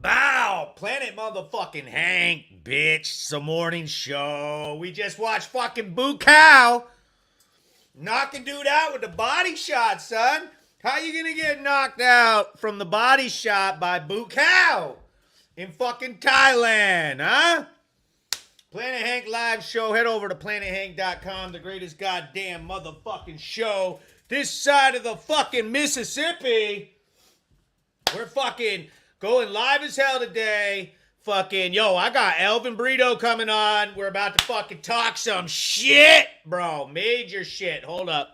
Bow! Planet motherfucking Hank, bitch. It's a morning show. We just watched fucking Boo Cow knocking dude out with the body shot, son. How you gonna get knocked out from the body shot by Boo Cow in fucking Thailand, huh? Planet Hank live show. Head over to planethank.com, the greatest goddamn motherfucking show this side of the fucking Mississippi. We're fucking going live as hell today. Fucking, yo, I got Elvin Brito coming on. We're about to fucking talk some shit, bro. Major shit. Hold up.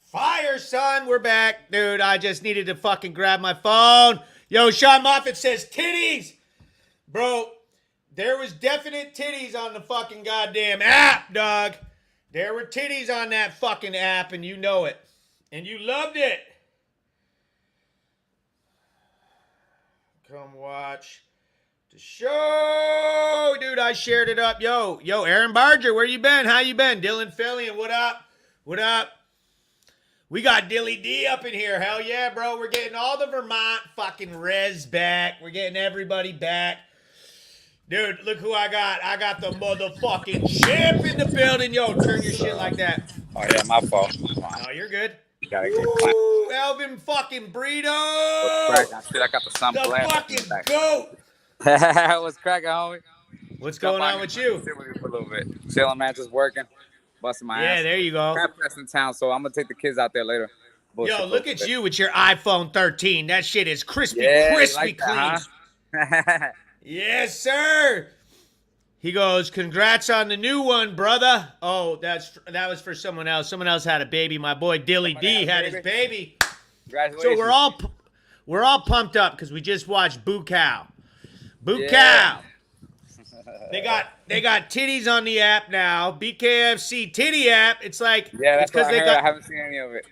Fire, son. We're back. Dude, I just needed to fucking grab my phone. Yo, Sean Moffitt says titties. Bro, there was definite titties on the fucking goddamn app, dog. There were titties on that fucking app, and you know it. And you loved it. Come watch the show. Dude, I shared it up. Yo, Aaron Barger, where you been? How you been? Dylan Fillion, what up? What up? We got Dilly D up in here. Hell yeah, bro. We're getting all the Vermont fucking res back. We're getting everybody back. Dude, look who I got. I got the motherfucking champ in the building. Yo, turn your shit like that. Oh, yeah, my fault. Oh, you're good. You gotta get Ooh, Elvin fucking Brito. I got the sun The fucking goat. What's cracking, homie? What's going on with you? Sit with you for a little bit. Chilling, man. Just working. Busting my ass. Yeah, there you go. Crap fest in town, so I'm gonna take the kids out there later. Yo, look at you with your iPhone 13. That shit is crispy like clean. that, huh? Yes, sir. He goes, congrats on the new one, brother. Oh, that was for someone else. Someone else had a baby. My boy Dilly D had his baby. Congratulations. So we're all pumped up because we just watched Boo Cow. Boo Cow. They got titties on the app now. BKFC titty app. It's like that's because I haven't seen any of it,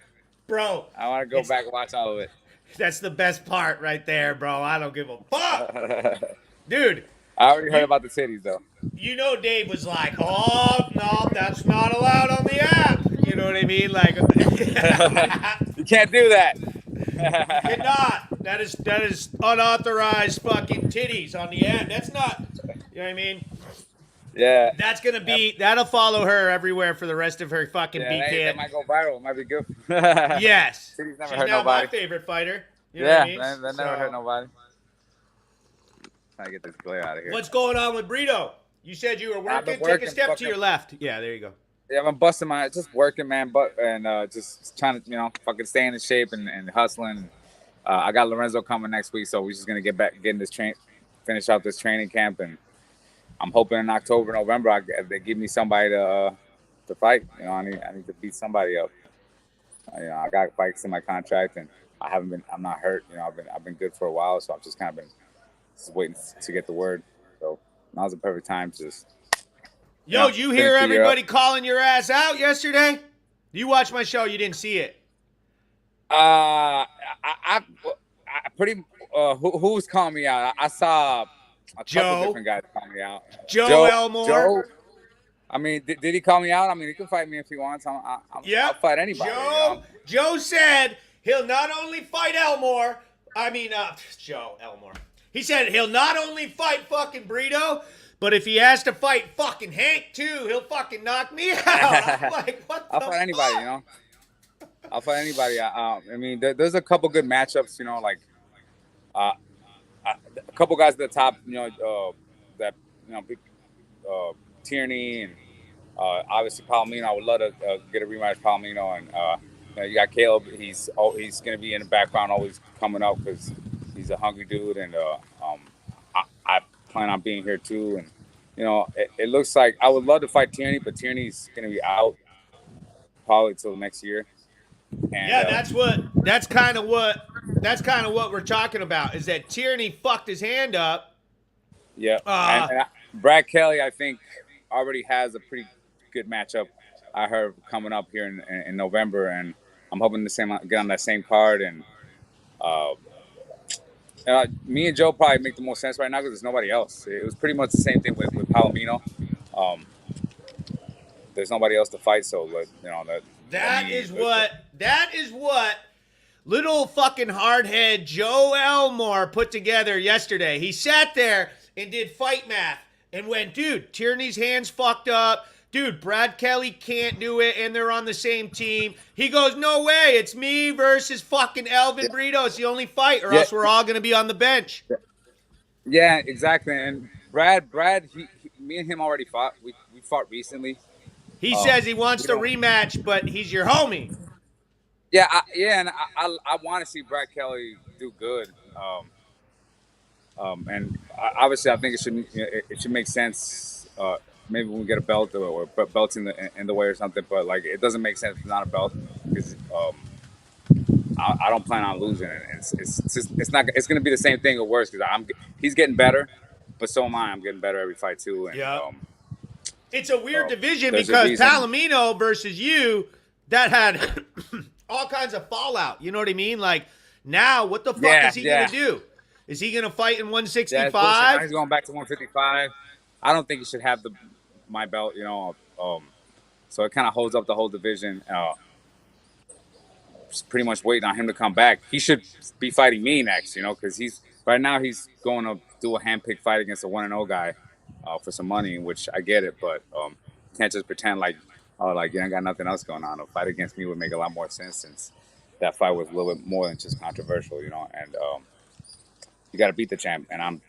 bro. I want to go back and watch all of it. That's the best part right there, bro. I don't give a fuck, dude. I already heard about the titties though. You know, Dave was like, "Oh no, that's not allowed on the app." You know what I mean? Like, you can't do that. You cannot. That is unauthorized fucking titties on the app. That's not. You know what I mean? Yeah. That's gonna be. That'll follow her everywhere for the rest of her fucking BK. That might go viral. It might be good. Yes. Titties never She's hurt now nobody. my favorite fighter. You know what I mean? That never hurt nobody. Trying to get this glare out of here. What's going on with Brito? You said you were working. Take a step to your left. Yeah, there you go. Yeah, I'm busting just working, man, just trying to, fucking stay in shape and hustling. I got Lorenzo coming next week, so we're just gonna finish out this training camp, and I'm hoping in October, November, they give me somebody to fight. I need to beat somebody up. I got fights in my contract, and I'm not hurt. I've been good for a while, so I've just kind of been just waiting to get the word. So now's the perfect time to just. Yo, you hear everybody calling your ass out yesterday? You watched my show. You didn't see it. I who was calling me out? I saw a couple different guys calling me out. Joe Elmore. Joe. I mean, did he call me out? I mean, he can fight me if he wants. I'll fight anybody. Joe said he'll not only fight Elmore. Joe Elmore. He said he'll not only fight fucking Brito, but if he has to fight fucking Hank too, he'll fucking knock me out. I'm like, what the I'll fight anybody, I'll fight anybody. I mean, there's a couple good matchups, a couple guys at the top, Tierney and obviously Palomino. I would love to get a rematch, Palomino, and you got Caleb. He's going to be in the background, always coming up because he's a hungry dude, and I plan on being here too. And it looks like I would love to fight Tierney, but Tierney's going to be out probably till next year. And, that's kind of what we're talking about, is that Tierney fucked his hand up. Yeah. And Brad Kelly, I think, already has a pretty good matchup. I heard coming up here in November, and I'm hoping to get on that same card, and uh, me and Joe probably make the most sense right now because there's nobody else. It was pretty much the same thing with Palomino. Um, there's nobody else to fight, so let That me. is what little fucking hardhead Joe Elmore put together yesterday. He sat there and did fight math and went, dude, Tierney's hands fucked up. Dude, Brad Kelly can't do it, and they're on the same team. He goes, no way, it's me versus fucking Elvin Brito. It's the only fight, or Yeah, else we're all going to be on the bench. yeah, exactly. And Brad, me and him already fought. We fought recently. He says he wants You to know, rematch, but he's your homie. and I want to see Brad Kelly do good. And obviously, I think it should make sense. Maybe when we get a belt or belts in the way or something, but like it doesn't make sense if it's not a belt because I don't plan on losing it. It's not. It's going to be the same thing or worse because he's getting better, but so am I. I'm getting better every fight too. And Yeah. It's a weird division there's a because reason. Palomino versus you, that had all kinds of fallout. You know what I mean? Like, now, what the fuck is he going to do? Is he going to fight in 165? Now he's going back to 155. I don't think he should have my belt, so it kind of holds up the whole division. Just pretty much waiting on him to come back. He should be fighting me next, because he's going to do a handpicked fight against a 1-0 guy for some money, which I get it, but can't just pretend like you ain't got nothing else going on. A fight against me would make a lot more sense since that fight was a little bit more than just controversial, and you got to beat the champ. And I'm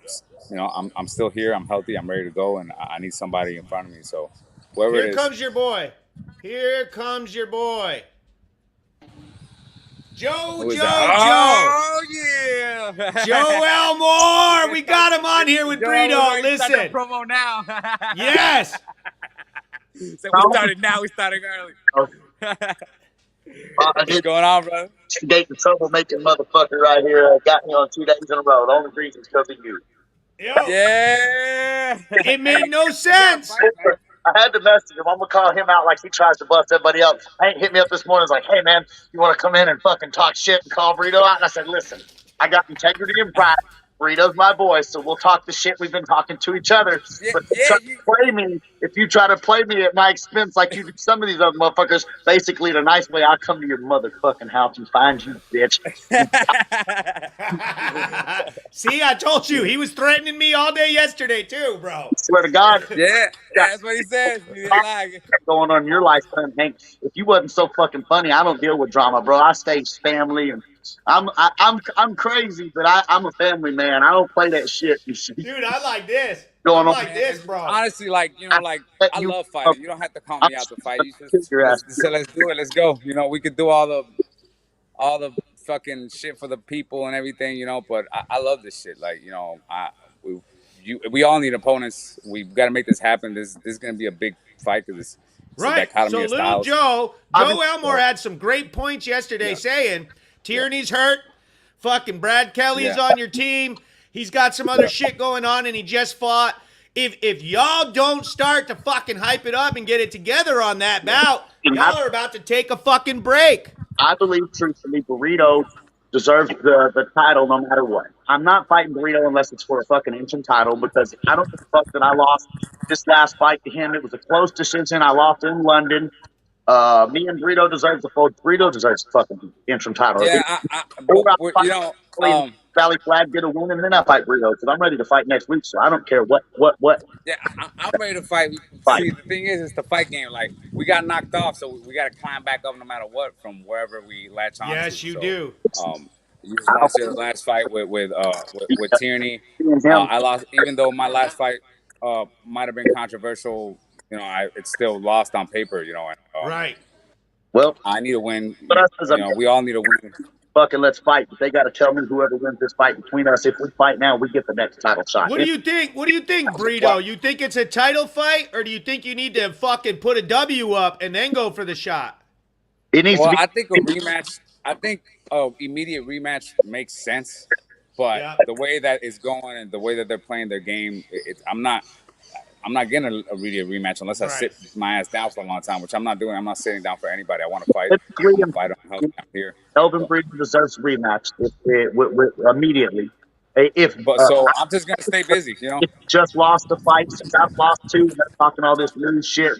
still here. I'm healthy. I'm ready to go, and I need somebody in front of me. So whoever Here it is. comes your boy. Here comes your boy. Joe. Oh, yeah. Joe Elmore. We got him on here with Brito. Listen. Promo now. Yes. So we started now. We started early. What's going on, brother? Dating troublemaking motherfucker right here got me on 2 days in a row. The only reason is because of you. Yeah. It made no sense. I had to message him. I'm gonna call him out like he tries to bust everybody up. Hank hit me up this morning. He's like, "Hey man, you want to come in and fucking talk shit and call Brito out?" And I said, "Listen, I got integrity and pride. Brito's my boy, so we'll talk the shit we've been talking to each other. But if you try to play me at my expense like you do some of these other motherfuckers, basically in a nice way, I'll come to your motherfucking house and find you, bitch." See, I told you. He was threatening me all day yesterday, too, bro. Swear to God. Yeah, that's what he said. Going on in your lifetime, Hank. If you wasn't so fucking funny, I don't deal with drama, bro. I stay family, and I'm crazy, but I'm a family man. I don't play that shit. Dude, I like this. Going I on like this, bro. Honestly, I love fighting. You don't have to call me out to fight. You just say, let's do it. Let's go. We could do all the fucking shit for the people and everything, but I love this shit. We all need opponents. We've got to make this happen. This is going to be a big fight because it's right. So little Joe Elmore had some great points yesterday saying Tierney's hurt. Fucking Brad Kelly's on your team. He's got some other shit going on, and he just fought. If y'all don't start to fucking hype it up and get it together on that bout, y'all are about to take a fucking break. I believe, truthfully, Burrito deserves the title no matter what. I'm not fighting Burrito unless it's for a fucking interim title because I don't give a fuck that I lost this last fight to him. It was a close decision. I lost in London. Me and Brito deserves the vote. Brito deserves the fucking interim title. Yeah, Valley Flag, get a win, and then I fight Brito because I'm ready to fight next week. So I don't care what. Yeah, I'm ready to fight. See, the thing is, it's the fight game. Like we got knocked off, so we got to climb back up no matter what from wherever we latch on. Yes, you do. You lost your last fight with Tierney. I lost, even though my last fight might have been controversial. It's still lost on paper. Right. Well, I need a win. We all need a win. Fucking let's fight. But they got to tell me whoever wins this fight between us. If we fight now, we get the next title shot. What do you think? What do you think, Brito? You think it's a title fight, or do you think you need to fucking put a W up and then go for the shot? It needs to be. I think a rematch. I think immediate rematch makes sense, but the way that it's going and the way that they're playing their game, I'm I'm not getting a immediate rematch unless I sit my ass down for a long time, which I'm not doing. I'm not sitting down for anybody. I want to fight. I'm a fighter. I'm here. Elvin Brito deserves a rematch immediately. If But so I'm just gonna stay busy, you know. if you just lost the fight, since I've lost two, and they're talking all this loose shit,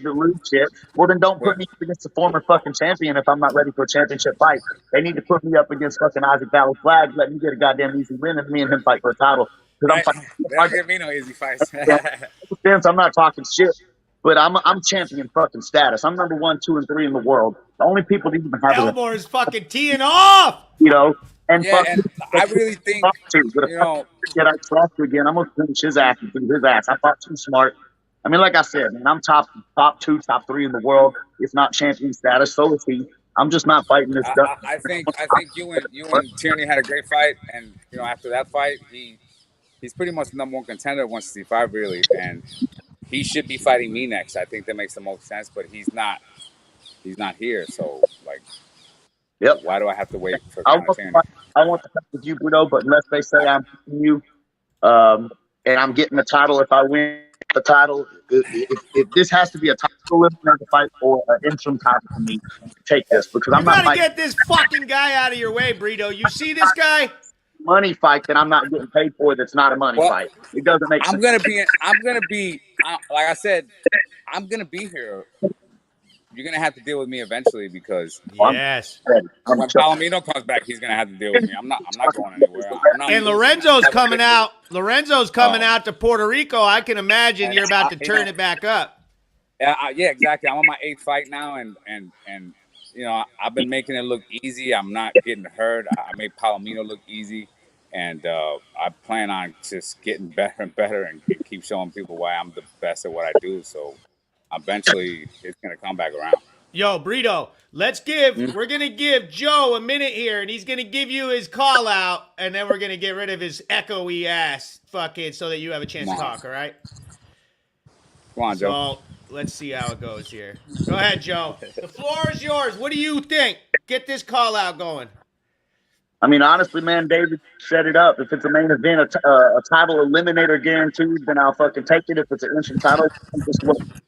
well then don't put me up against the former fucking champion if I'm not ready for a championship fight. They need to put me up against fucking Isaac Valley Flag, let me get a goddamn easy win, and me and him fight for a title. Because I'm fighting. They don't give me no easy fights. I'm not talking shit. But I'm champion fucking status. I'm number 1, 2, and 3 in the world. The only people that even have Elmore is fucking teeing off. you know, and yeah, and I really think you know. Get I trust you again. I'm gonna finish his ass and beat his ass. I fought too smart. I mean, like I said, man, I'm top 2, top 3 in the world, if not champion status. So is he. I'm just not fighting this stuff. I think you and Tierney had a great fight, and you know after that fight, he's pretty much the #1 contender at 165, really, and he should be fighting me next. I think that makes the most sense, but he's not. He's not here, so like, yep. Why do I have to wait for I want to fight with you, Brito, but unless they say I'm beating you, and I'm getting the title, if I win the title, if this has to be a title eliminator fight or an interim title for me, take this because I'm not. You gotta get this fucking guy out of your way, Brito. You see this guy? Money fight that I'm not getting paid for. That's not a money fight. It doesn't make sense. I'm gonna be. Like I said, I'm gonna be here. You're gonna have to deal with me eventually because yes, when Palomino comes back, he's gonna have to deal with me. I'm not going anywhere. And Lorenzo's coming out. Lorenzo's coming out to Puerto Rico. I can imagine you're about to turn it back up. Yeah, exactly. I'm on my 8th fight now, and you know I've been making it look easy. I'm not getting hurt. I made Palomino look easy, and I plan on just getting better and better and keep showing people why I'm the best at what I do. So eventually, it's gonna come back around. Yo, Brito, we're gonna give Joe a minute here, and he's gonna give you his call out, and then we're gonna get rid of his echoey ass fucking so that you have a chance to talk, all right? Come on, Joe. So let's see how it goes here. Go ahead, Joe. The floor is yours. What do you think? Get this call out going. I mean, honestly, man, David set it up. If it's a main event, a title eliminator guaranteed, then I'll fucking take it. If it's an instant title, just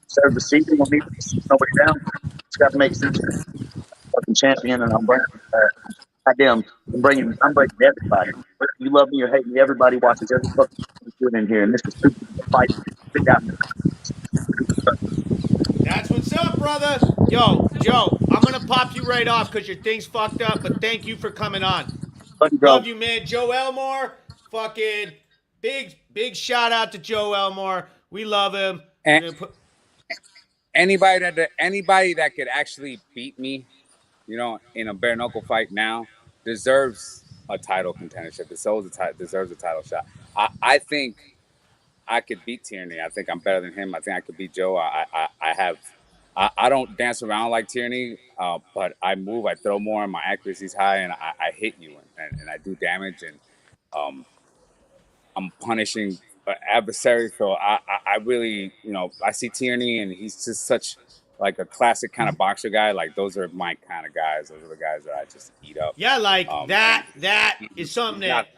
serve the seat. You don't need to sit nobody down. It's got to make sense. Fucking champion, and I'm bringing. I'm bringing everybody. Whether you love me or hate me, everybody watches every fucking good in here, and this is super fight. That's what's up, brother. Yo, Joe, I'm going to pop you right off because your thing's fucked up, but thank you for coming on. Love you, man. Joe Elmore, fucking big shout out to Joe Elmore. We love him. And anybody that could actually beat me, you know, in a bare knuckle fight now deserves a title contendership. Deserves a title shot. I think I could beat Tierney. I think I'm better than him. I think I could beat Joe. I don't dance around like Tierney, but I move, I throw more, and my accuracy's high, and I hit you, and I do damage, and I'm punishing adversaries. So I really, you know, I see Tierney, and he's just such like a classic kind of boxer guy. Like those are my kind of guys. Those are the guys that I just eat up. Yeah, like that is something that.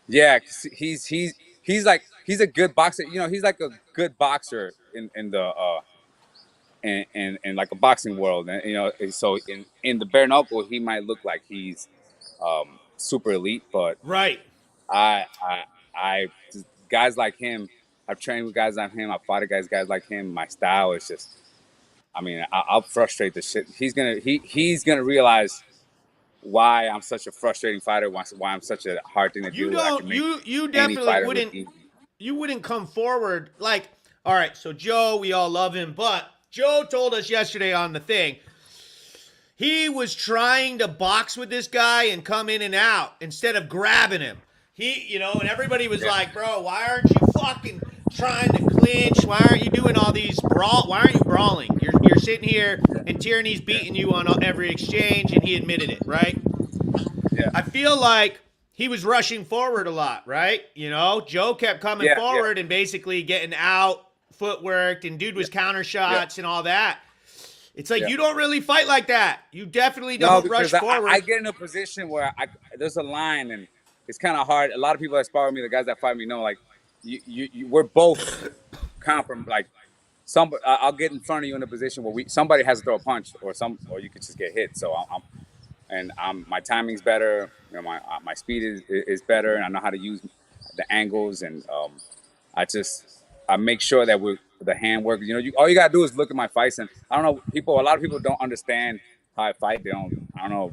Yeah, he's a good boxer. You know, he's like a good boxer in the in like a boxing world. And you know, so in the bare knuckle, he might look like he's super elite, but right. I guys like him. I've trained with guys like him. I've fought guys like him. My style is just. I mean, I'll frustrate the shit. He's gonna realize why I'm such a frustrating fighter. Why I'm such a hard thing to do. You definitely wouldn't come forward like. All right, so Joe, we all love him, but Joe told us yesterday on the thing he was trying to box with this guy and come in and out instead of grabbing him. And everybody was like, bro, why aren't you fucking trying to clinch? Why aren't you doing all these why aren't you brawling? You're sitting here and Tierney's beating you on every exchange, and he admitted it, right? Yeah. I feel like he was rushing forward a lot, right? You know, Joe kept coming forward and basically getting out, footworked, and dude was counter shots and all that. It's like you don't really fight like that. You definitely don't rush forward. I get in a position where there's a line, and it's kind of hard. A lot of people that spar with me, the guys that fight me, know, like, we're both compromised. Like I'll get in front of you in a position where somebody has to throw a punch, or you could just get hit. So my timing's better. You know, my speed is better, and I know how to use the angles, and I make sure that the hand work. You know, all you gotta do is look at my fights, and I don't know, a lot of people don't understand how I fight. I don't know.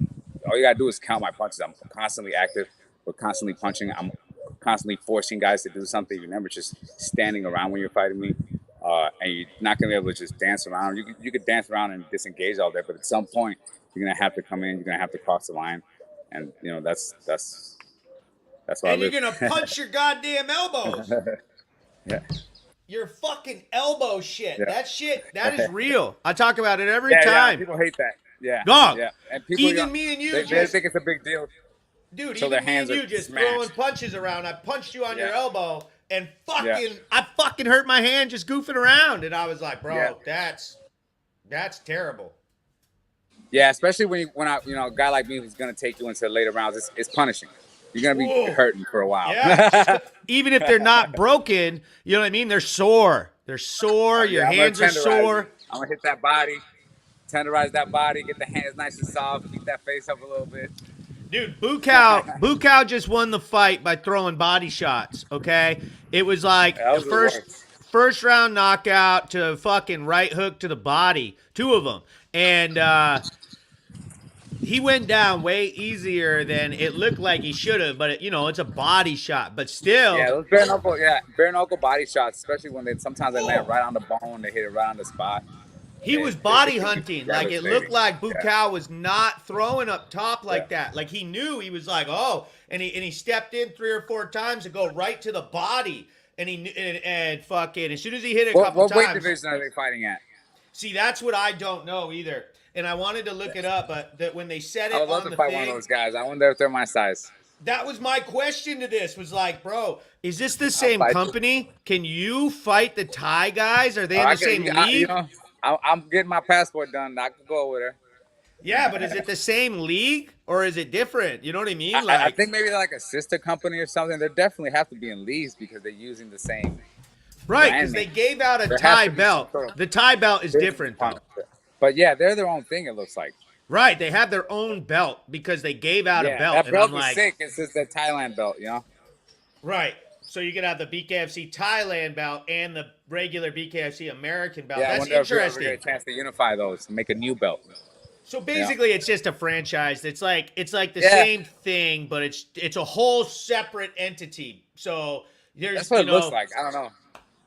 All you gotta do is count my punches. I'm constantly active. We're constantly punching. I'm constantly forcing guys to do something. You're never just standing around when you're fighting me. And you're not gonna be able to just dance around. You could dance around and disengage all day, but at some point you're gonna have to come in. You're gonna have to cross the line, and you know that's why. And you're gonna punch your goddamn elbows. Yeah. Your fucking elbow shit. Yeah. That is real. I talk about it every Yeah, time. people hate that. Yeah. Dog. Yeah. And people, even me and you they think it's a big deal. Dude, So even their me hands and you are just smashed. throwing punches around. I punched you on your Yeah. elbow and I fucking hurt my hand just goofing around. And I was like, bro, that's terrible. Yeah, especially when a guy like me who's gonna take you into the later rounds, it's punishing. You're gonna be hurting for a while. Yeah. Even if they're not broken, you know what I mean? They're sore. They're sore. Your hands are sore. I'm gonna hit that body, tenderize that body, get the hands nice and soft, keep that face up a little bit. Dude, Bukaw just won the fight by throwing body shots, okay? It was like the first round knockout to fucking right hook to the body, 2 of them. And he went down way easier than it looked like he should have, but it's a body shot. But still, yeah, those bare knuckle body shots, especially when sometimes they land right on the bone, they hit it right on the spot. He was body hunting. Like, it looked like Bukaw was not throwing up top like that. Like, he knew. He was like, oh, and he stepped in 3 or 4 times to go right to the body, and fucking as soon as he hit it a couple times. What weight division are they fighting at? See, that's what I don't know either. And I wanted to look it up, but when they said it I would love on to the fight thing, one of those guys. I wonder if they're my size. that was my question to this. Was like, bro, is this the same company? Can you fight the Thai guys? Are they in the same league? I'm getting my passport done. I can go over there. Yeah, but is it the same league or is it different? You know what I mean? Like, I think maybe they're like a sister company or something. They definitely have to be in leagues because they're using the same. Right, because they gave out a Thai belt. The Thai belt is different, though. But yeah, they're their own thing, it looks like. Right, they have their own belt because they gave out a belt. That belt is sick. It's just the Thailand belt, you know? Right. So you can have the BKFC Thailand belt and the regular BKFC American belt. Yeah, that's I wonder interesting. if we ever get a chance to unify those and make a new belt. So basically, it's just a franchise. It's like the same thing, but it's a whole separate entity. So there's that's what it looks like. I don't know.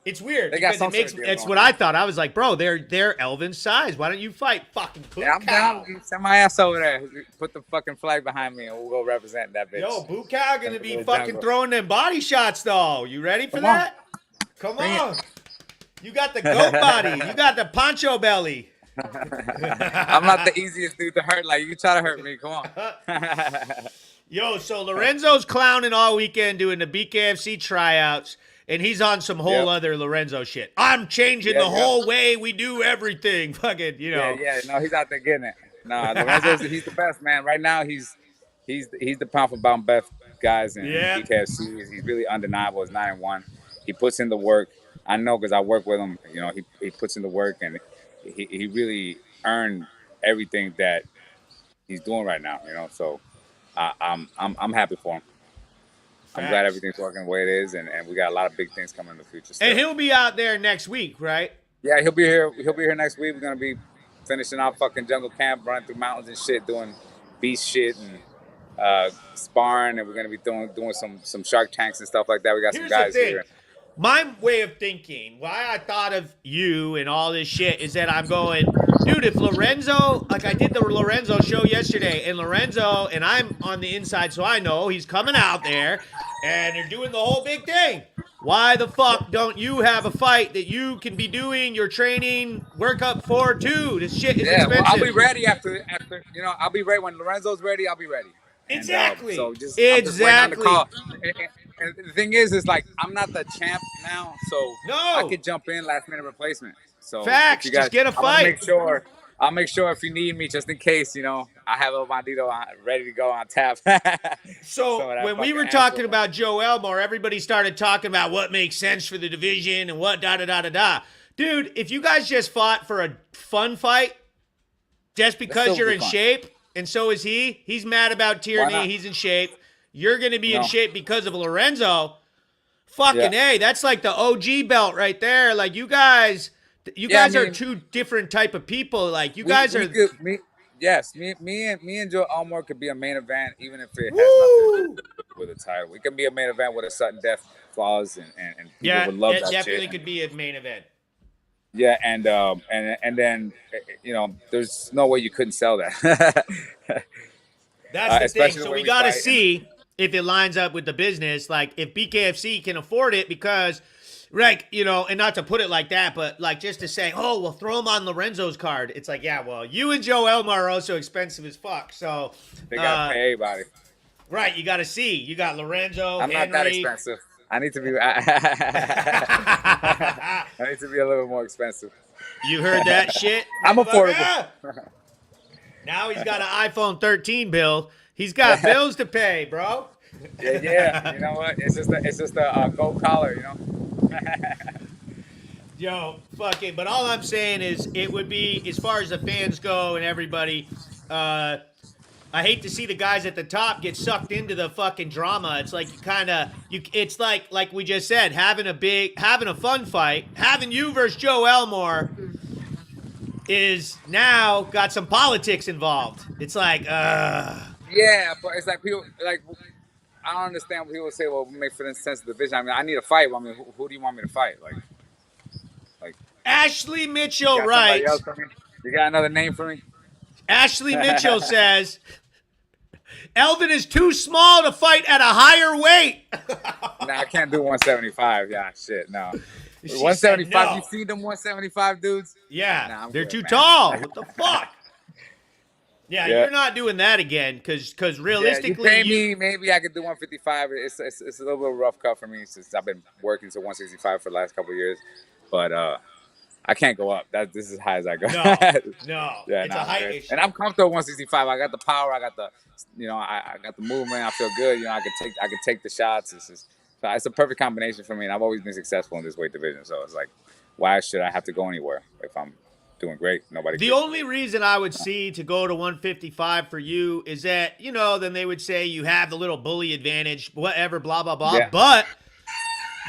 It's weird they because got it's what I thought. I was like, bro, they're Elvin's size. Why don't you fight fucking Bukaw? Yeah, I'm down. Send my ass over there. Put the fucking flag behind me, and we'll go represent that bitch. Yo, Bukaw gonna be fucking throwing them body shots, though. You ready for that? Come on. You got the goat body. You got the poncho belly. I'm not the easiest dude to hurt. Like, you try to hurt me. Come on. Yo, so Lorenzo's clowning all weekend doing the BKFC tryouts. And he's on some whole other Lorenzo shit. I'm changing the whole way we do everything. Fucking, Yeah, no, he's out there getting it. No, Lorenzo's he's the best, man. Right now, he's the pound for pound best guys in BKFC. He's really undeniable. He's 9-1. He puts in the work. I know because I work with him. You know, he puts in the work, and he really earned everything that he's doing right now. You know, so I'm happy for him. I'm glad everything's working the way it is, and we got a lot of big things coming in the future. Still. And he'll be out there next week, right? Yeah, he'll be here. He'll be here next week. We're gonna be finishing our fucking jungle camp, running through mountains and shit, doing beast shit and sparring, and we're gonna be doing some shark tanks and stuff like that. We got some guys here. My way of thinking, why I thought of you and all this shit is that I'm going, dude, if Lorenzo, like I did the Lorenzo show yesterday, and Lorenzo, and I'm on the inside, so I know he's coming out there, and they're doing the whole big thing. Why the fuck don't you have a fight that you can be doing your training workup for too? This shit is expensive. Well, I'll be ready after I'll be ready when Lorenzo's ready. I'll be ready. Exactly. So just exactly. I'm just waiting on the call. And the thing is like I'm not the champ now, so I could jump in last minute replacement. So facts, just get a fight. Make sure I'll make sure if you need me, just in case, I have El Bandito ready to go on tap. So That when we fucking were talking about Joe Elmore, everybody started talking about what makes sense for the division and what da da da da da. Dude, if you guys just fought for a fun fight, just because you're in shape, and so is he's mad about Tierney, he's in shape. You're going to be in shape because of Lorenzo. Fucking A, that's like the OG belt right there. Like you guys are two different type of people. Like you guys are. Me and Joe Elmore could be a main event, even if it has nothing to do with a title. We can be a main event with a sudden death clause, and people would love that shit. Yeah, definitely could be a main event. Yeah, and then there's no way you couldn't sell that. That's the thing. So we got to see if it lines up with the business. Like if BKFC can afford it, because, right, and not to put it like that, but like just to say, oh, we'll throw him on Lorenzo's card. It's like, yeah, well, you and Joe Elmore are also expensive as fuck. So they gotta pay everybody. Right, you got to see. You got Lorenzo. I'm Henry. not that expensive. I need to be. I need to be a little more expensive. You heard that shit? I'm affordable. Now he's got an iPhone 13 bill. He's got bills to pay, bro. Yeah. You know what? It's just a gold collar, Yo, fuck it. But all I'm saying is, it would be, as far as the fans go and everybody, I hate to see the guys at the top get sucked into the fucking drama. It's like it's like we just said, having a fun fight, having you versus Joe Elmore is now got some politics involved. It's like, yeah, but it's like people like, I don't understand when people say, well, we make for sense of division. I mean, I need a fight. I mean, who do you want me to fight? Like Ashley Mitchell writes. You got another name for me? Ashley Mitchell says, Elvin is too small to fight at a higher weight. Nah, I can't do 175. Yeah, shit, no. She 175. no. You see them 175 dudes? Yeah, nah, they're good, too man. tall. What the fuck? Yeah, you're not doing that again, because realistically, you pay me, maybe I could do 155. It's a little bit rough cut for me since I've been working to 165 for the last couple of years, but I can't go up. This is as high as I go. No, yeah, it's a height issue. And I'm comfortable at 165. I got the power. I got the, I got the movement. I feel good. I could take the shots. It's a perfect combination for me. And I've always been successful in this weight division. So it's like, why should I have to go anywhere if I'm doing great? Nobody. The only reason I would see to go to 155 for you is that, then they would say you have the little bully advantage, whatever, blah, blah, blah. Yeah. But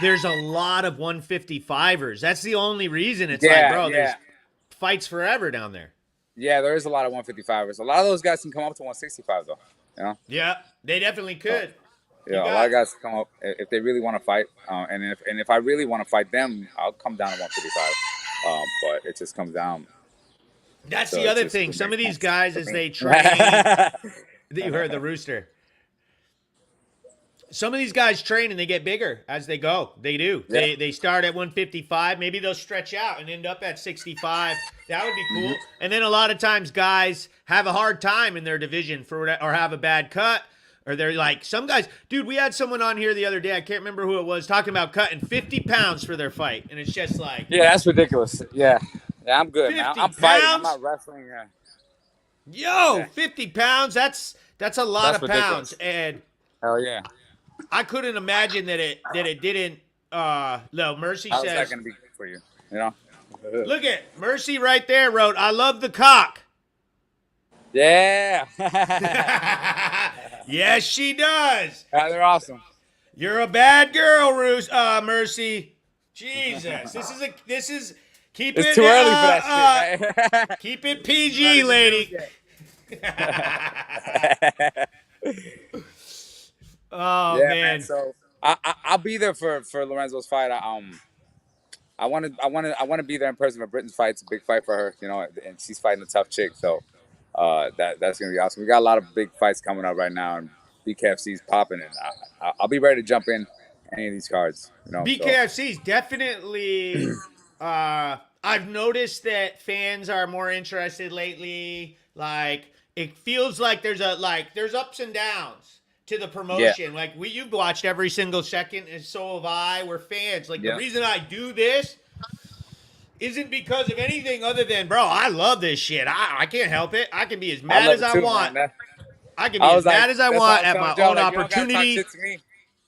there's a lot of 155ers. That's the only reason. It's like, bro, there's fights forever down there. Yeah, there is a lot of 155ers. A lot of those guys can come up to 165, though. Yeah, they definitely could. A lot of guys come up if they really want to fight. And if I really want to fight them, I'll come down to 155. But it just comes down. That's the other thing. Some of these guys, as they train, you heard the rooster. Some of these guys train and they get bigger as they go. They do. Yeah. They start at 155. Maybe they'll stretch out and end up at 65. That would be cool. Mm-hmm. And then a lot of times guys have a hard time in their division or have a bad cut. Or they're like, some guys, dude, we had someone on here the other day, I can't remember who it was, talking about cutting 50 pounds for their fight. And it's just like. Yeah, that's ridiculous. Yeah, I'm good. I'm fighting. I'm not wrestling. Yo, 50 pounds, that's a lot of pounds. And hell yeah. I couldn't imagine that it didn't. No, Mercy says. How's that gonna be good for you? Look at Mercy right there. Wrote, "I love the cock." Yeah. Yes, she does. They're awesome. You're a bad girl, Mercy. Jesus, this is keep it's it. Too early for that shit. Right? Keep it PG, lady. Oh yeah, man. So I'll be there for Lorenzo's fight. I want to be there in person for Britain's fight. It's a big fight for her, and she's fighting a tough chick. So that's gonna be awesome. We got a lot of big fights coming up right now, and BKFC's popping, and I'll be ready to jump in any of these cards. BKFC's definitely. I've noticed that fans are more interested lately. Like it feels like there's ups and downs to the promotion. Yeah. Like you've watched every single second, and so have I. We're fans. Like the reason I do this isn't because of anything other than, bro, I love this shit. I can't help it. I can be as I mad love as it I too, want. man. I can be I as was like, mad as I that's why I want was at telling my Joe, own like, you don't gotta talk opportunity. shit to me.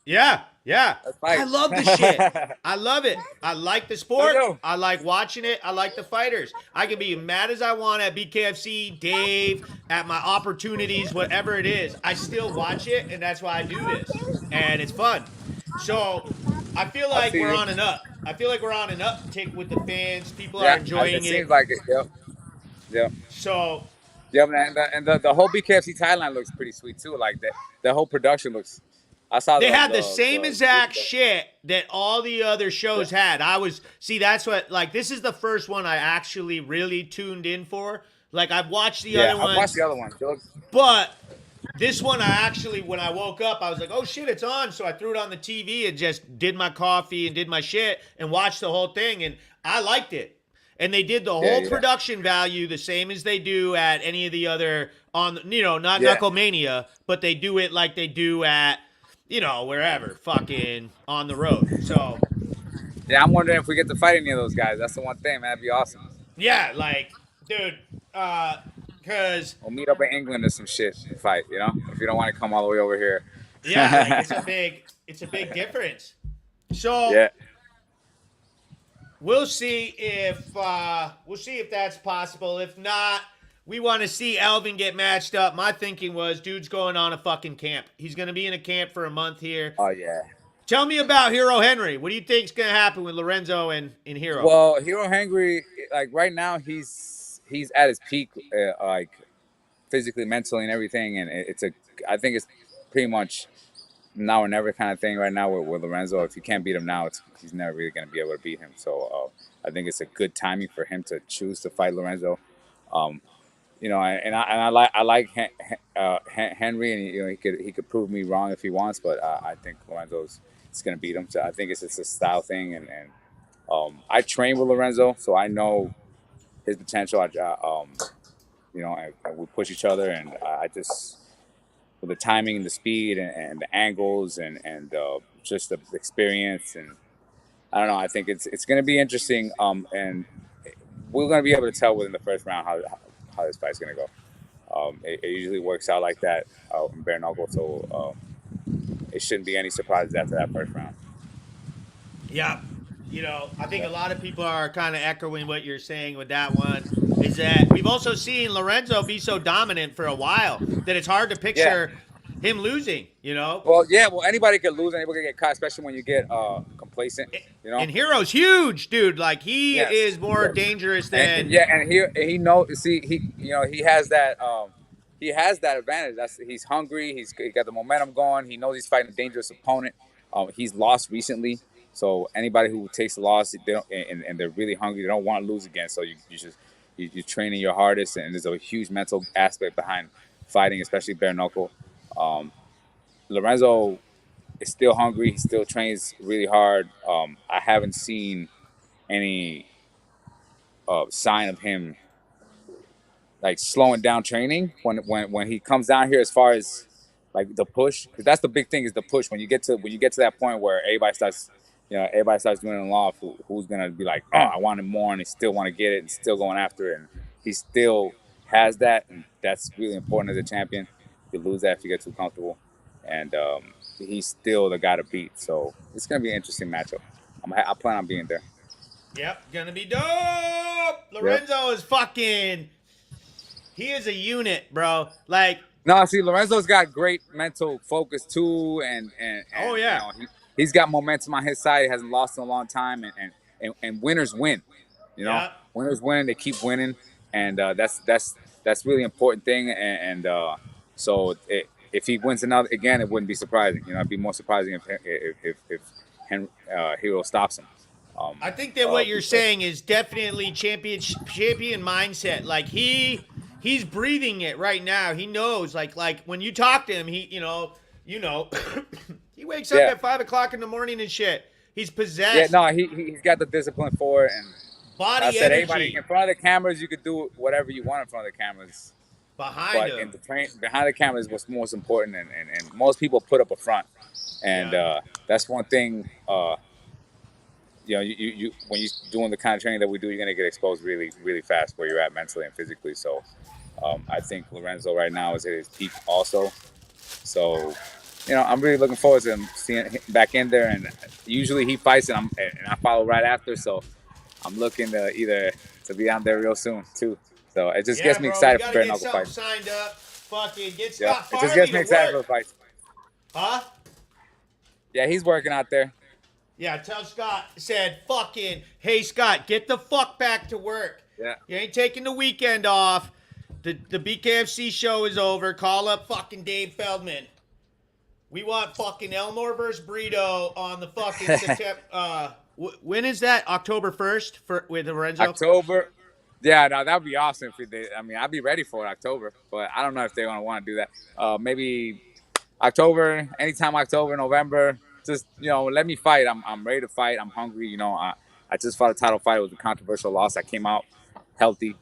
Yeah, yeah. Let's I fight. love the shit. I love it. I like the So sport. yo, I like watching it. I like the fighters. I can be mad as I want at BKFC, Dave, at my opportunities, whatever it is. I still watch it, and that's why I do this. And it's fun. So I feel I like see we're you. on an up. I feel like we're on an uptick with the fans. People are Yeah, it enjoying seems it. like it. Yep, yep. So Yeah, man, and the whole BKFC Thailand looks pretty sweet too. Like the whole production looks. I saw they the had the the same the, exact the shit that all the other shows yeah, had. That's what, like, this is the first one I actually really tuned in for. Like, I've watched the yeah. other I've watched ones, the other one. They look- but this one I actually, when I woke up, I was like, oh shit, it's on. So I threw it on the TV and just did my coffee and did my shit and watched the whole thing. And I liked it. And they did the Yeah, whole yeah, production value the same as they do at any of the other, on, not yeah, Knucklemania, but they do it like they do at, wherever, fucking on the road. So yeah. I'm wondering if we get to fight any of those guys. That's the one thing, man. That'd be awesome. yeah, like, dude, because We'll meet up in England or some shit and fight. You know, if you don't want to come all the way over here. yeah, like it's a big difference. So Yeah. we'll see if that's possible. If not, we want to see Elvin get matched up. My thinking was, dude's going on a fucking camp. He's going to be in a camp for a month here. Oh yeah. Tell me about Hero Henry. What do you think's going to happen with Lorenzo and Hero? Well, Hero Hungry, like right now, he's at his peak, like physically, mentally, and everything. And I think it's pretty much now or never kind of thing right now with Lorenzo. If you can't beat him now, he's never really going to be able to beat him. So I think it's a good timing for him to choose to fight Lorenzo. Um, I like Henry, and he could prove me wrong if he wants, but I think Lorenzo's is going to beat him. So I think it's just a style thing, and I train with Lorenzo, so I know his potential. And we push each other, and I just with the timing and the speed and the angles and just the experience, and I don't know. I think it's going to be interesting. And we're going to be able to tell within the first round how this fight's going to go. It usually works out like that in bare knuckle, so it shouldn't be any surprises after that first round. Yeah. I think a lot of people are kind of echoing what you're saying with that one. Is that we've also seen Lorenzo be so dominant for a while that it's hard to Yeah. picture him losing, Well, yeah. Well, anybody could lose. Anybody could get caught, especially when you get complacent. You know. And Hero's huge, dude. Like, he Yes. is more Yes. dangerous And than. yeah, and he knows. See, he has that. He has that advantage. He's hungry. He got the momentum going. He knows he's fighting a dangerous opponent. He's lost recently, so anybody who takes a loss, they don't, and they're really hungry. They don't want to lose again. So you're training your hardest, and there's a huge mental aspect behind fighting, especially bare knuckle. Lorenzo is still hungry. He still trains really hard. I haven't seen any sign of him like slowing down training when he comes down here as far as like the push, because that's the big thing is the push. When you get to that point where everybody starts doing it off, who's gonna be like, oh, I want it more, and they still want to get it and still going after it, and he still has that, and that's really important as a champion. You lose that if you get too comfortable, and he's still the guy to beat. So it's gonna be an interesting matchup. I plan on being there. Yep, gonna be dope. Lorenzo is fucking. He is a unit, bro. Like, No, see, Lorenzo's got great mental focus too, and oh yeah, he's got momentum on his side. He hasn't lost in a long time, and winners win. yeah. Winners win. They keep winning, and that's really important thing. So if he wins another again, it wouldn't be surprising. It'd be more surprising if Hero stops him. I think that what you're saying is definitely champion mindset. Like, he's breathing it right now. He knows, like when you talk to him, he he wakes up Yeah. at 5 o'clock in the morning and shit. He's possessed. Yeah, no, he's got the discipline for it, and Body I said, energy anybody in front of the cameras, you could do whatever you want in front of the cameras. behind But him. in behind the camera is what's most important, and most people put up a front, and Yeah. that's one thing. you when you're doing the kind of training that we do, you're gonna get exposed really, really fast where you're at mentally and physically. So I think Lorenzo right now is at his peak also. So I'm really looking forward to him seeing him back in there. And usually he fights and I follow right after. So I'm looking to be on there real soon too. So it just gets me excited for bare knuckle fights. Signed up. Fucking get Yeah, Scott it just Farley gets me to excited for work. the fights. Huh? Yeah, he's working out there. Yeah, tell Scott, said fucking, hey Scott, get the fuck back to work. Yeah. You ain't taking the weekend off. The BKFC show is over. Call up fucking Dave Feldman. We want fucking Elmore versus Brito on the fucking September. When is that? October 1st with Lorenzo? October. Yeah, no, that would be awesome if they. I mean, I'd be ready for it October, but I don't know if they're gonna want to do that. Maybe October, anytime October, November. Just let me fight. I'm ready to fight. I'm hungry. I just fought a title fight. It was a controversial loss. I came out healthy.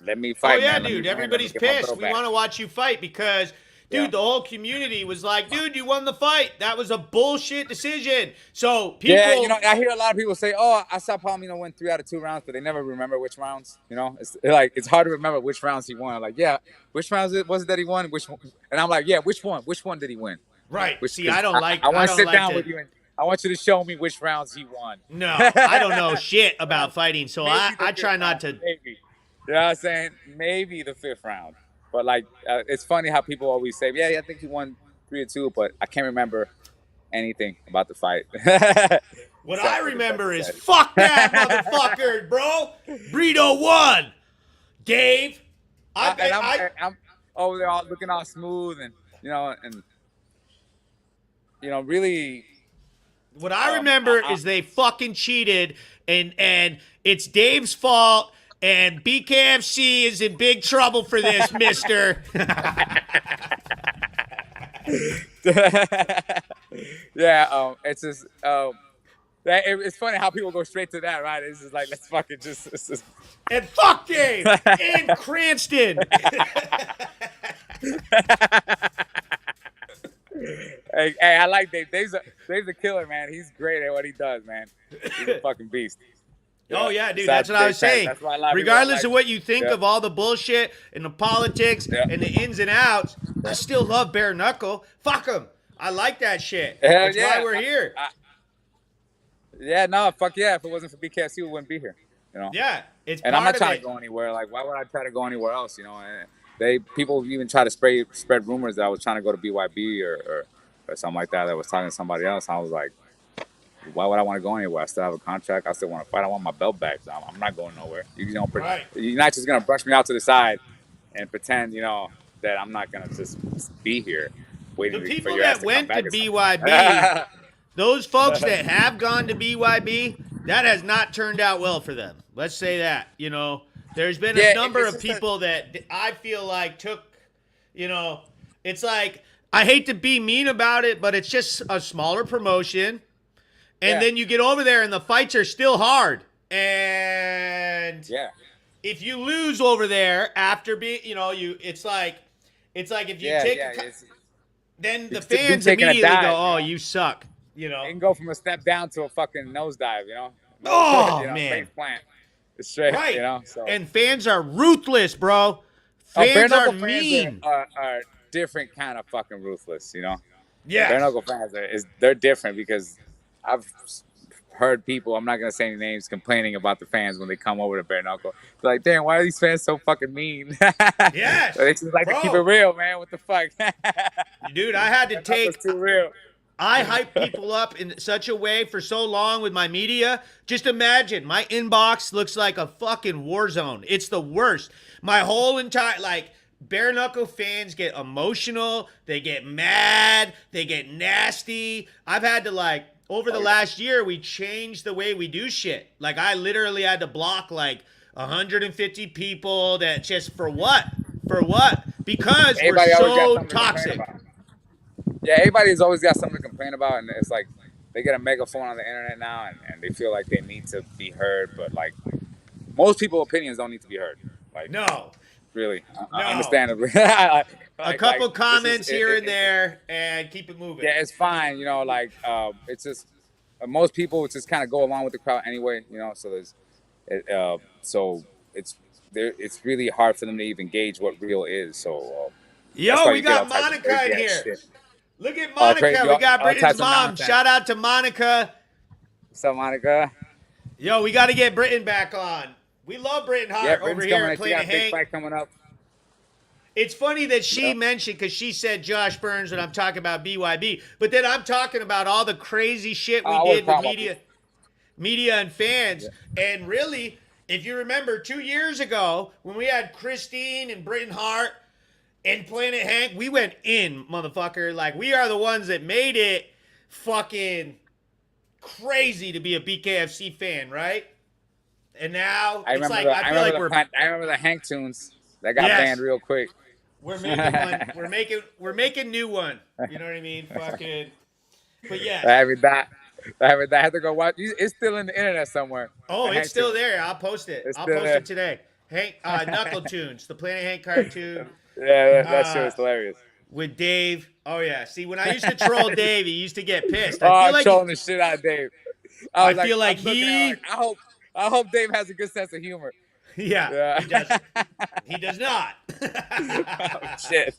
Let me fight. Oh yeah, man. dude. Everybody's pissed. We want to watch you fight because. Dude, the whole community was like, dude, you won the fight. That was a bullshit decision. So people... Yeah, I hear a lot of people say, oh, I saw Palomino win 3 out of 2 rounds, but they never remember which rounds. It's hard to remember which rounds he won. Like, yeah, which rounds was it that he won? Which one? And I'm like, yeah, which one? Which one did he win? Right. See, I don't like... I want to sit down with you and I want you to show me which rounds he won. No, I don't know shit about fighting, so I try not to... Maybe. You know what I'm saying? Maybe the 5th round. But it's funny how people always say, "Yeah, I think he won 3-2," but I can't remember anything about the fight. What I remember is, fuck that motherfucker, bro. Brito won. Dave, I'm over there all looking all smooth and really. What I remember is they fucking cheated, and it's Dave's fault. And BKFC is in big trouble for this, mister. Yeah, it's just it's funny how people go straight to that, right? It's just like, let's fucking just... And fuck Dave in Cranston. Hey, I like Dave. Dave's a killer, man. He's great at what he does, man. He's a fucking beast. Oh, yeah, dude, that's what I was saying. Regardless of what you think of all the bullshit and the politics and the ins and outs, I still love bare knuckle. Fuck them. I like that shit. That's why we're here. Fuck yeah. If it wasn't for BKFC, we wouldn't be here. Yeah, it's and I'm not trying to go anywhere. Like, why would I try to go anywhere else? People even try to spread rumors that I was trying to go to BYB or something like that. I was talking to somebody else. I was like, why would I want to go anywhere? I still have a contract. I still want to fight. I want my belt back. So I'm not going nowhere. You're not just gonna brush me out to the side and pretend, that I'm not gonna just be here waiting for your ass to come back. The people that went to BYB, those folks that have gone to BYB, that has not turned out well for them. Let's say that. There's been a number of people that I feel like took. It's like, I hate to be mean about it, but it's just a smaller promotion. And then you get over there and the fights are still hard. And if you lose over there after being, it's like if you take then the fans immediately go, "Oh, you suck." It can go from a step down to a fucking nosedive, Oh, man. Face plant. It's straight, right. So. And fans are ruthless, bro. Fans are mean. Are different kind of fucking ruthless, Yeah. Bare knuckle fans they're different because I've heard people, I'm not going to say any names, complaining about the fans when they come over to bare knuckle. They're like, damn, why are these fans so fucking mean? Yes. They just like to keep it real, man. What the fuck? Dude, I had to take... too real. I hype people up in such a way for so long with my media. Just imagine, my inbox looks like a fucking war zone. It's the worst. My whole entire... bare knuckle fans get emotional. They get mad. They get nasty. I've had to over the last year, we changed the way we do shit. I literally had to block 150 people that just for what? For what? Because we're so toxic. Yeah, everybody's always got something to complain about, and it's like they get a megaphone on the internet now, and they feel like they need to be heard, but most people's opinions don't need to be heard. No. Really, no. Understandably. A couple comments here and there, and keep it moving. Yeah, it's fine. It's just most people just kind of go along with the crowd anyway, you know. So so it's there. It's really hard for them to even gauge what real is. So that's Yo, why we you get all got types of Monica in crazy ass here. shit. Look at All Monica. crazy, We got all Britain's types of mom. nonsense. Shout out to Monica. What's up, Monica? Yo, we got to get Britain back on. We love Britain Yeah, Hart over Britain's here coming. at She got Planet a big Hank. fight coming up. It's funny that she Yep. mentioned, because she said Josh Burns when I'm talking about BYB, but then I'm talking about all the crazy shit we I wasn't did with talking about media and fans. Yeah. And really, if you remember 2 years ago when we had Christine and Britain Hart and Planet Hank, we went in, motherfucker. Like, we are the ones that made it fucking crazy to be a BKFC fan, right? And now I it's remember like, the, I feel like I remember the Hank tunes that got Yes. banned real quick. we're making one. We're making new one. You know what I mean? Fucking. But yeah. I had to go watch. It's still in the internet somewhere. Oh, The it's Hank still tunes. there. I'll post it. It's I'll still post there. it today. Hank Knuckle Tunes, the Planet Hank cartoon Yeah, that shit was hilarious. with Dave. Oh yeah. See, when I used to troll Dave, he used to get pissed. Oh, I I'm feel like trolling the shit out of Dave. I feel like I'm looking at it I hope Dave has a good sense of humor. yeah, he does. He does not. Oh, shit.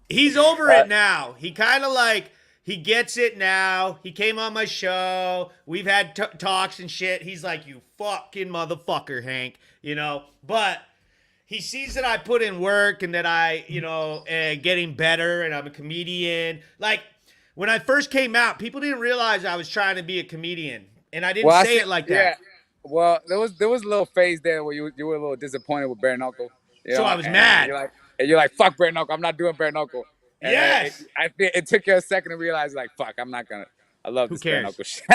He's over it now. He kind of like, he gets it now. He came on my show. We've had talks and shit. He's like, you fucking motherfucker, Hank. You know, but he sees that I put in work and that I, getting better and I'm a comedian. Like, when I first came out, people didn't realize I was trying to be a comedian. And I didn't say it like that. Yeah. Well, there was a little phase there where you were a little disappointed with bare knuckle. So I was mad. You're like, fuck bare knuckle. I'm not doing bare knuckle. And Yes. it took you a second to realize, like, fuck, I'm not gonna. I love Who this bare cares? knuckle shit.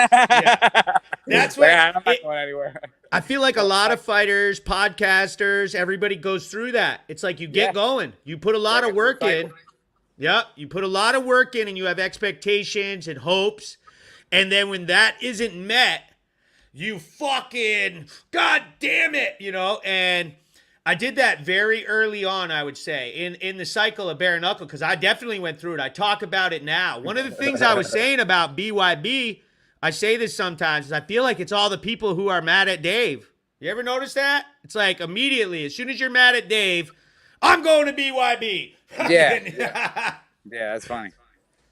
That's Like, what I'm not going anywhere. I feel like a lot of fighters, podcasters, everybody goes through that. It's like you get going. You put a lot of work in. Yep. You put a lot of work in and you have expectations and hopes. And then when that isn't met, you fucking, God damn it, and I did that very early on, I would say, in the cycle of bare knuckle, because I definitely went through it. I talk about it now. One of the things I was saying about BYB, I say this sometimes, is I feel like it's all the people who are mad at Dave. You ever notice that? It's like immediately, as soon as you're mad at Dave, I'm going to BYB. Yeah, that's funny.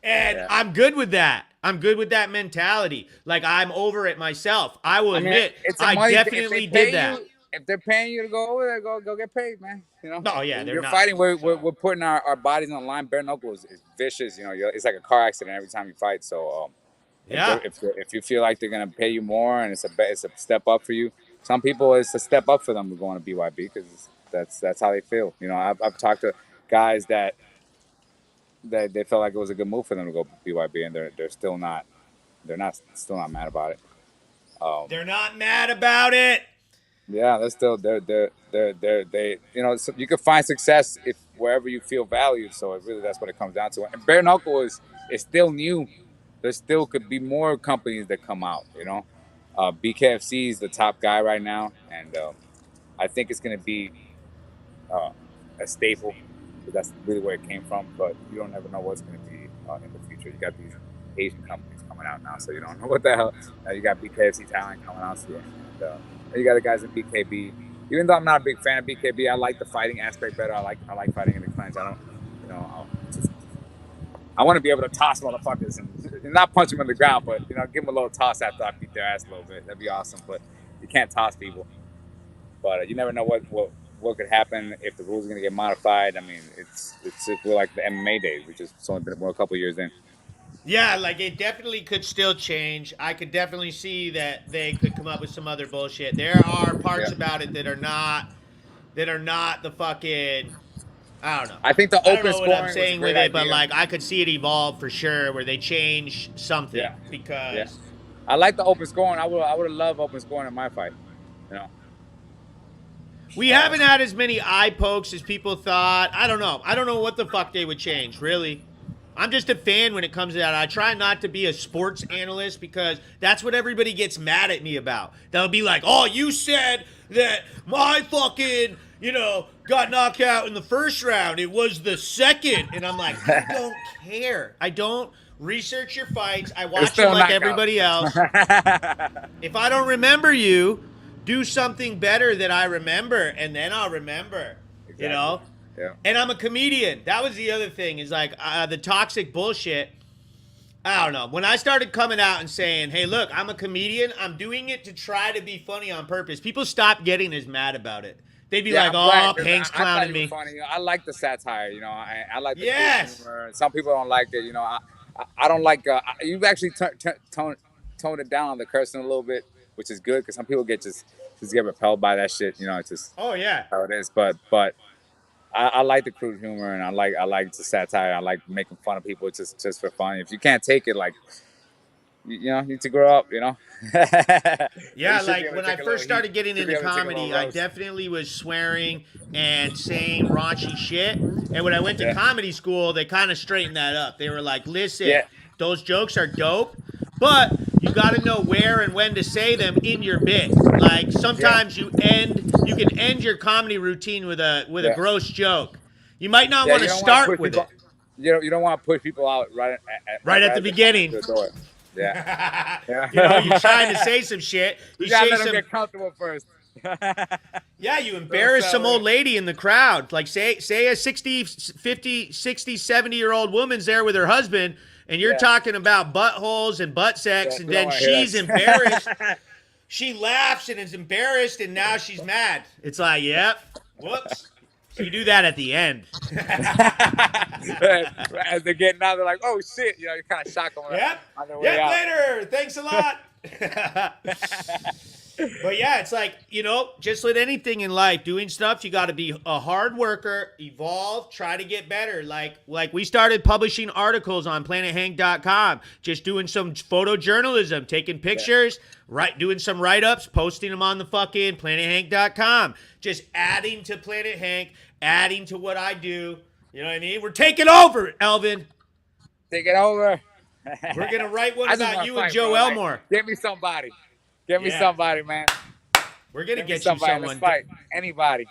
And I'm good with that. I'm good with that mentality. Like, I'm over it myself. I will admit, I definitely did that. If they're paying you to go over there, go get paid, man. You know. Oh yeah, you're fighting. We're putting our bodies on the line. Bare knuckle is vicious. You know, it's like a car accident every time you fight. So if you feel like they're gonna pay you more and it's a step up for you, some people it's a step up for them to go on a BYB because that's how they feel. You know, I've talked to guys that they felt like it was a good move for them to go BYB, and they're still not mad about it. They're not mad about it. Yeah, they're still they so you can find success if wherever you feel valued. So that's what it comes down to. And bare knuckle is still new. There still could be more companies that come out. You know, BKFC is the top guy right now, and I think it's gonna be a staple. That's really where it came from, but you don't ever know what's going to be in the future. You got these Asian companies coming out now, so you don't know what the hell. You got BKFC Thailand coming out, so you got the guys in BKB. Even though I'm not a big fan of BKB, I like the fighting aspect better. I like fighting in the clinch. I want to be able to toss motherfuckers and not punch them in the ground, but give them a little toss after I beat their ass a little bit. That'd be awesome. But you can't toss people. But you never know what could happen if the rules are going to get modified. I mean, we're like the MMA days, which is only been a couple years in. Yeah, like it definitely could still change. I could definitely see that they could come up with some other bullshit. There are parts about it that are not the fucking, I don't know. I think the open scoring what I'm saying with it, idea. but like I could see it evolve for sure, where they change something because I like the open scoring. I would have loved open scoring in my fight. You know. We haven't had as many eye pokes as people thought. I don't know. I don't know what the fuck they would change, really. I'm just a fan when it comes to that. I try not to be a sports analyst because that's what everybody gets mad at me about. They'll be like, oh, you said that my fucking, got knocked out in the first round. It was the second. And I'm like, I don't care. I don't research your fights. I It's watch them still a like knockout. everybody else. If I don't remember you, do something better that I remember, and then I'll remember. Exactly. Yeah. And I'm a comedian. That was the other thing, is like the toxic bullshit. I don't know. When I started coming out and saying, hey, look, I'm a comedian, I'm doing it to try to be funny on purpose, people stopped getting as mad about it. They'd be like, I'm glad, oh, Hank's I thought clowning you me. were funny. I like the satire. I like the Yes. humor. Some people don't like it. I don't like. You've actually toned it down on the cursing a little bit, which is good because some people just get repelled by that shit. It's just Oh, yeah. how it is. But I like the crude humor, and I like the satire. I like making fun of people just for fun. If you can't take it, like you need to grow up. Yeah, like when I first started getting into comedy, I roast. definitely was swearing and saying raunchy shit. And when I went to Yeah. comedy school, they kind of straightened that up. They were like, listen, Yeah. those jokes are dope, but you got to know where and when to say them in your bit. Like sometimes you can end your comedy routine with a Yeah. gross joke. You might not Yeah, want you to don't want to start push with people. it You don't want to push people out right at the as they're beginning. coming to the door. Yeah. You're trying to say some shit. You You gotta say let them some get comfortable first. Yeah, you embarrass some old lady. lady in the crowd. Like say a 60, 50, 60, 70-year-old woman's there with her husband and you're Yeah. talking about buttholes and butt sex Yeah, and we don't then wanna hear she's that. embarrassed. She laughs and is embarrassed and now she's mad. It's like, yep, whoops. So you do that at the end. As they're getting out, they're like, "Oh shit!" You kind of shock them Yep. on their way Yep, out. later. Thanks a lot. But yeah, it's like, just with anything in life, doing stuff, you got to be a hard worker, evolve, try to get better. Like we started publishing articles on planethank.com, just doing some photojournalism, taking pictures, doing some write-ups, posting them on the fucking planethank.com, just adding to Planet Hank, adding to what I do. You know what I mean? We're taking over, Elvin. Take it over. We're going to write one I just about wanna you fight, and Joe bro. Like, Elmore. give me somebody. Give me Yeah. somebody, man. We're going to Give me get you somebody. someone. Let's fight. Anybody.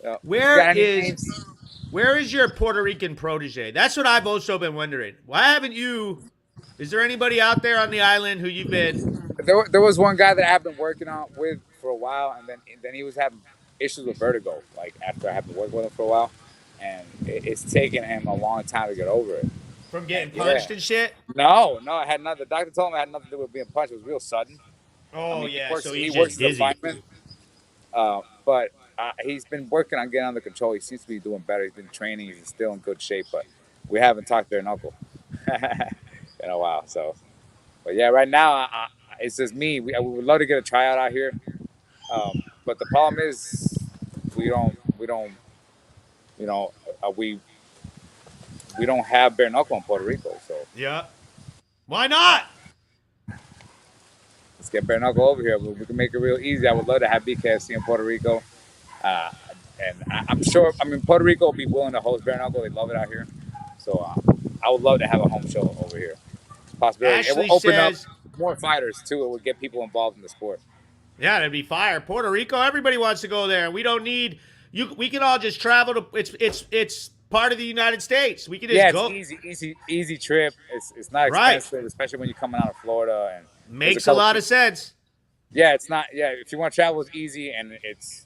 You Where got any is names? where is your Puerto Rican protege? That's what I've also been wondering. Why haven't you? Is there anybody out there on the island who you've been? There was one guy that I've been working on with for a while, and then he was having issues with vertigo. Like after I had been working with him for a while, and it's taken him a long time to get over it. From getting Yeah. punched and shit? No, it had nothing. The doctor told me it had nothing to do with being punched. It was real sudden. Oh, I mean, yeah, so he he's works just as a dizzy. fireman, but he's been working on getting under control. He seems to be doing better. He's been training. He's still in good shape, but we haven't talked bare knuckle in a while. So, but yeah, right now it's just me. We would love to get a tryout out here, but the problem is we don't, you know, we don't have bare knuckle in Puerto Rico. So Yeah. Why not? let's get bare knuckle over here. We can make it real easy. I would love to have BKFC in Puerto Rico. And I'm sure, Puerto Rico will be willing to host bare knuckle. They love it out here. So I would love to have a home show over here. Possibility. It Ashley will open says, up more fighters, too. It would get people involved in the sport. yeah, that'd be fire. Puerto Rico, everybody wants to go there. We don't need you. We can all just travel to. It's part of the United States. We can just go. It's easy trip. It's not expensive, especially when you're coming out of Florida. And Makes a lot of sense. Yeah, it's not. Yeah, if you want to travel, it's easy, and it's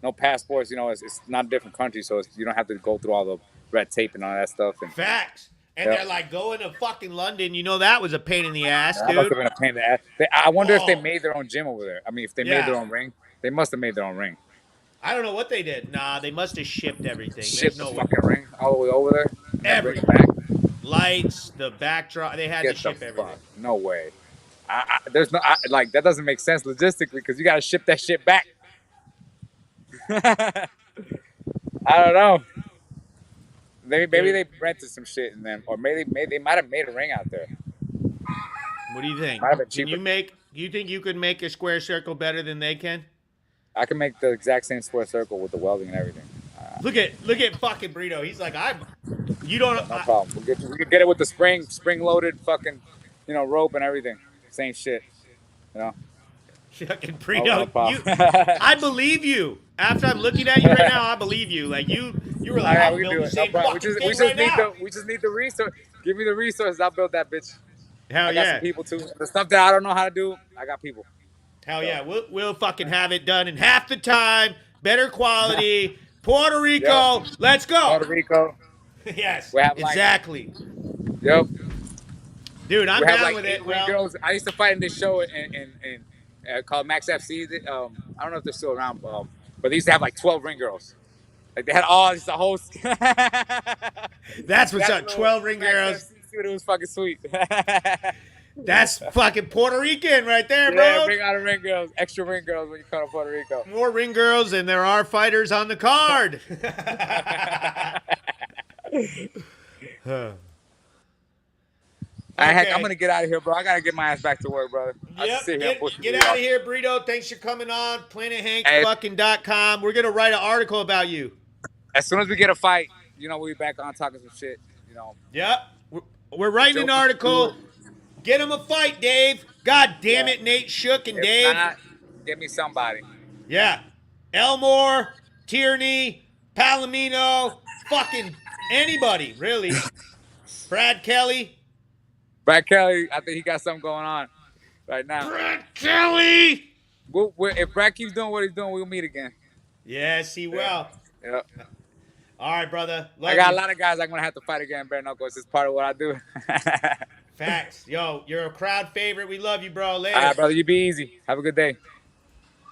no passports. It's not a different country, so you don't have to go through all the red tape and all that stuff. And Facts. And Yeah. they're like going to fucking London. That was a pain in the ass, that must dude. have been a pain in the ass. I wonder if they Oh. made their own gym over there. If they Yeah. made their own ring, they must have made their own ring. I don't know what they did. Nah, they must have shipped everything. Ship There's the no fucking ring all the way over there. And then bring it Everything. back. Lights, the backdrop. They had Get to the ship fuck. everything. No way. There's no like that doesn't make sense logistically because you got to ship that shit back. I don't know. Maybe they rented some shit in them, or maybe they might have made a ring out there. What do you think? Might have been Can cheaper. you think you could make a square circle better than they can? I can make the exact same square circle with the welding and everything. Look at fucking Brito. He's like, you don't. No problem. We can get it with the spring loaded fucking, rope and everything. Same shit. Fucking No, Brito, no problem. I believe you. After I'm looking at you right now, I believe you. Like you were like, Yeah, I'll we can build do the it. No same problem. fucking We thing just right need now. the resource. Give me the resources. I'll build that bitch. Hell I got some yeah. people too. The stuff that I don't know how to do, I got people. Hell So. yeah. We'll fucking have it done in half the time, better quality. Puerto Yep. Rico, let's go. Puerto Rico. Yes, We have like, exactly. yep. Dude, I'm We have down like with 8 it. ring Well, girls. I used to fight in this show called Max FC. I don't know if they're still around, but they used to have like 12 ring girls. Like they had all this the whole. that's what's That's up. a little 12 ring Max girls. FC suit. It was fucking sweet. That's fucking Puerto Rican right there, Yeah, bro. bring out the ring girls, extra ring girls when you come to Puerto Rico. More ring girls than there are fighters on the card. Heck, I'm Okay. gonna get out of here, bro. I gotta get my ass back to work, brother. I just sit here and bullshit Get you out off. of here, Brito. Thanks for coming on. Hey, PlanetHankFucking.com. We're gonna write an article about you. as soon as we get a fight, we'll be back on talking some shit. Yep. We're writing an Joe wants to do article. it. Get him a fight, Dave. God damn Yeah. it, Nate Shook and If Dave. not, get me somebody. Yeah. Elmore, Tierney, Palomino, fucking anybody, really. Brad Kelly. Brad Kelly, I think he got something going on right now. Brad Kelly! If Brad keeps doing what he's doing, we'll meet again. Yes, he will. Yeah. All right, brother. Love I got you. a lot of guys I'm gonna have to fight again, bare knuckles. It's part of what I do. Facts. Yo, you're a crowd favorite. We love you, bro. Later. All right, brother. You be easy. Have a good day.